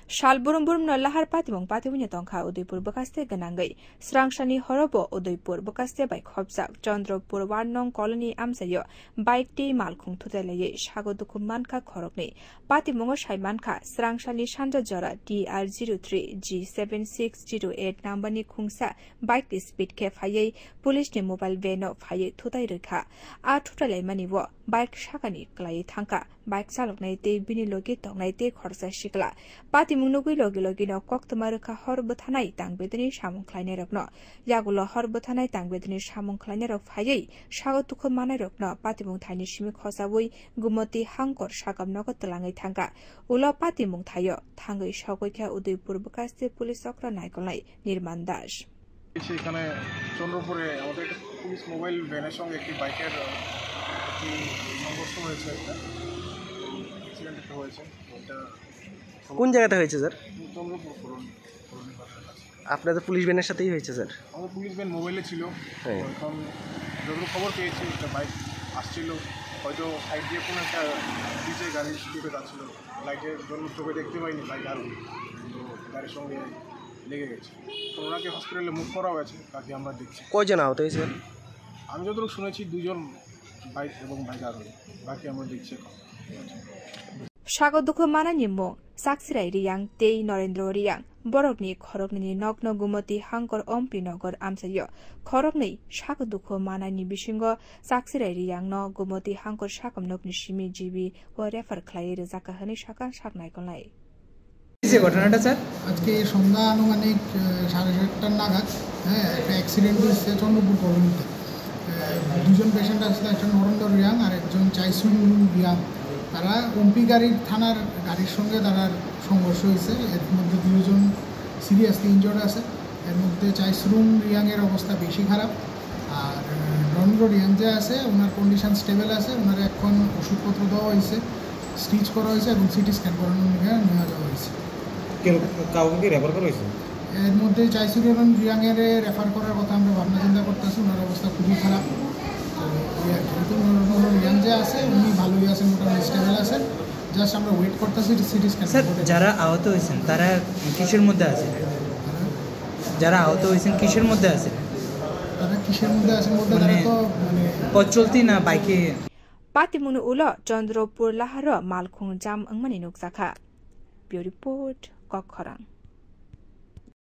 Shal burum no lahar patimong patimunya tongkha Udaipur bekaste ganangai. Srangsani horobo Udaipur bekaste by Khobzak Chandropur Warnong colony amsayo bike ti malkhung thutelaye shagodukum manka khorokni. Patimongo shaimanka Srangsani Shanja Jora DR03 G7608 number ni khungsa bike speed ke phaye police ni mobile van no phaye thutai rekha. A thutalai maniwo bike shakani klai thangka bike chaloknai te bini logi tongnai te khorsa shikla. Patimungui logi no koktumarka horbuthanai tangbedini samungklaine rokno. Yagulo horbuthanai tangbedini samungklaine rok phaye shagotukho manai rokno patimung thaini simi khosabui gumoti hangkor sagamnogo tlangai thangka. Ulo patimung thayo thangai sagoikha Udaipur bekaste police চক্র নাইকলাই নির্মাণ দাস এখানে চন্দ্রপুরে আমাদের একটা police mobile ভ্যানের সঙ্গে একটি বাইকের একটি সংঘর্ষ হয়েছে একটা অ্যাক্সিডেন্ট একটা হয়েছে ওটা কোন জায়গাতে হয়েছে স্যার চন্দ্রপুর আপনাদের পুলিশ ভ্যানের সাথেই হয়েছে স্যার আমাদের পুলিশ ভ্যান মোবাইলে ছিল এখন যতটুকু খবর পেয়েছি একটা বাইক আসছিল হয়তো সাইড দিয়ে কোনো একটা নিচে গাড়ি স্পিডে যাচ্ছিল লাইটের জন্য চোখে দেখতে পাইনি বাইক আর গাড়ির সঙ্গে লেগে গেছে তো ওনাকে হসপিটালে মুভ করা হয়েছে তাকে আমরা দেখছি কয়জন আহত হয়েছে আমি যতটুকু শুনেছি দুজন বাইক এবং বাইক আরোহী বাকি আমরা দেখছি সাগদুখ মানা নিম্ম সাকসিরাই রিয়াং তেই নরেন্দ্র রিয়াং বরকনি খরকনি নগ্ন গুমতি হাঙ্কর অম্পি নগর আমসায় খরকনি সাগদুখ মানানি বিসিঙ্গ সাকসিরাই রিয়াং ন গুমতি হাঙ্কর সাকম নগ্নি সিমি জিবি ও রেফার খ্লাই রেজাকা হনি সাকা সাকনাই কলাই যে ঘটনাটা স্যার আজকে সন্ধ্যা আনুমানিক 7:30 নাগাদ একটা অ্যাক্সিডেন্ট হয়েছে চন্দ্রপুর কলোনিতে দুজন পেশেন্ট আসলে একজন নরেন্দ্র রিয়াং আর একজন চাইসুন রিয়াং তারা ওমপি গাড়ির থানার গাড়ির সঙ্গে তার সংঘর্ষ হয়েছে এর মধ্যে দুজন সিরিয়াসলি ইনজর্ড আছে এর মধ্যে চাইসুন রিয়াংয়ের অবস্থা বেশি খারাপ আর নরেন্দ্র রিয়াং যে আছে ওনার কন্ডিশন স্টেবল আছে ওনার এখন ওষুধপত্র দেওয়া হয়েছে স্টিচ করা হয়েছে এবং সিটি স্ক্যান করানোর নিয়ে যাওয়া হয়েছে কাউকে কি রেফার করা হয়েছে এর মধ্যে চাইসুন রিয়াংয়ের রেফার করার কথা আমরা ভাবনা চিন্তা করতেছি ওনার অবস্থা খুবই খারাপ যেহেতু রিয়াং যে আছে উনি ভালোই আছেন মোটামুটি স্টেবল আছেন জাস্ট আমরা ওয়েট করতেছি সিটি স্ক্যান যারা আহত হয়েছেন তারা কিসের মধ্যে আছে যারা আহত হয়েছেন কিসের মধ্যে আছে তারা কিসের মধ্যে আছেন বলতে তারা তো মানে পথ চলতি না বাইকে Patimuno ulo Chandropur laharo malkhung jam angmani nukjaka. Bureau report Kokkhorang.